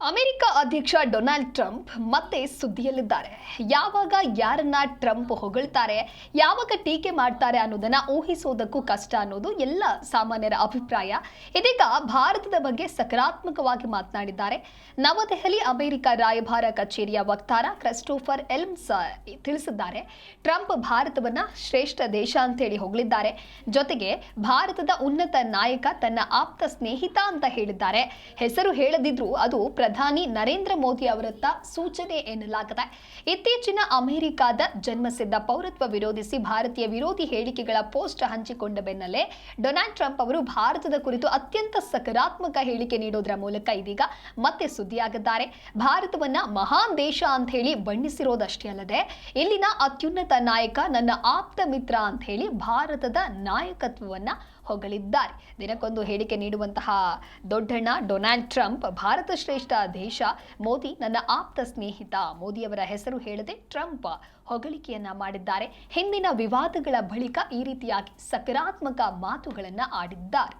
America ಅಧ್ಯಕ್ಷ Donald Trump ಮತ್ತೆ ಸುದ್ದಿಯಲ್ಲಿದ್ದಾರೆ. ಯಾವಾಗ ಯಾರನ್ನ ಟ್ರಂಪ್ ಹೊಗಳ್ತಾರೆ, ಯಾವಾಗ ಟೀಕೆ ಮಾಡ್ತಾರೆ ಅನ್ನೋದನ್ನ ಊಹಿಸೋದಕ್ಕೂ ಕಷ್ಟ ಅನ್ನೋದು ಎಲ್ಲ ಸಾಮಾನ್ಯರ ಅಭಿಪ್ರಾಯ. ಇದೀಗ ಭಾರತದ ಬಗ್ಗೆ ಸಕಾರಾತ್ಮಕವಾಗಿ ಮಾತನಾಡಿದ್ದಾರೆ. ನವದೆಹಲಿ ಅಮೆರಿಕ ರಾಯಭಾರ ಕಚೇರಿಯ ವಕ್ತಾರ ಕ್ರಿಸ್ಟೋಫರ್ ಎಲ್ಮ್ಸ್ ತಿಳಿಸಿದ್ದಾರೆ. ಟ್ರಂಪ್ ಭಾರತವನ್ನ ಶ್ರೇಷ್ಠ ದೇಶ ಅಂತ ಹೇಳಿ ಹೊಗಳಿದ್ದಾರೆ. ಜೊತೆಗೆ ಭಾರತದ ಉನ್ನತ ನಾಯಕ ತನ್ನ ಆಪ್ತ ಸ್ನೇಹಿತ ಅಂತ ಹೇಳಿದ್ದಾರೆ. ಹೆಸರು ಹೇಳದಿದ್ರೂ ಅದು ಪ್ರಧಾನಿ ನರೇಂದ್ರ ಮೋದಿ ಅವರತ್ತ ಸೂಚನೆ ಎನ್ನಲಾಗಿದೆ. ಇತ್ತೀಚಿನ ಅಮೆರಿಕದ ಜನ್ಮಸಿದ್ಧ ಪೌರತ್ವ ವಿರೋಧಿಸಿ ಭಾರತೀಯ ವಿರೋಧಿ ಹೇಳಿಕೆಗಳ ಪೋಸ್ಟ್ ಹಂಚಿಕೊಂಡ ಬೆನ್ನಲ್ಲೇ ಡೊನಾಲ್ಡ್ ಟ್ರಂಪ್ ಅವರು ಭಾರತದ ಕುರಿತು ಅತ್ಯಂತ ಸಕಾರಾತ್ಮಕ ಹೇಳಿಕೆ ನೀಡೋದರ ಮೂಲಕ ಇದೀಗ ಮತ್ತೆ ಸುದ್ದಿಯಾಗಿದ್ದಾರೆ. ಭಾರತವನ್ನ ಮಹಾನ್ ದೇಶ ಅಂತ ಹೇಳಿ ಬಣ್ಣಿಸಿರೋದಷ್ಟೇ ಅಲ್ಲದೆ ಇಲ್ಲಿನ ಅತ್ಯುನ್ನತ ನಾಯಕ ನನ್ನ ಆಪ್ತ ಮಿತ್ರ ಅಂತ ಹೇಳಿ ಭಾರತದ ನಾಯಕತ್ವವನ್ನ ಹೊಗಳಿದ್ದಾರೆ. ದಿನಕ್ಕೊಂದು ಹೇಳಿಕೆ ನೀಡುವಂತಹ ದೊಡ್ಡಣ್ಣ ಡೊನಾಲ್ಡ್ ಟ್ರಂಪ್ ಭಾರತ ಶ್ರೇಷ್ಠ ದೇಶ, ಮೋದಿ ನನ್ನ ಆಪ್ತ ಸ್ನೇಹಿತ. ಮೋದಿಯವರ ಹೆಸರು ಹೇಳದೆ ಟ್ರಂಪ್ ಹೊಗಳಿಕೆಯನ್ನ ಮಾಡಿದ್ದಾರೆ. ಹಿಂದಿನ ವಿವಾದಗಳ ಬಳಿಕ ಈ ರೀತಿಯಾಗಿ ಸಕಾರಾತ್ಮಕ ಮಾತುಗಳನ್ನ ಆಡಿದ್ದಾರೆ.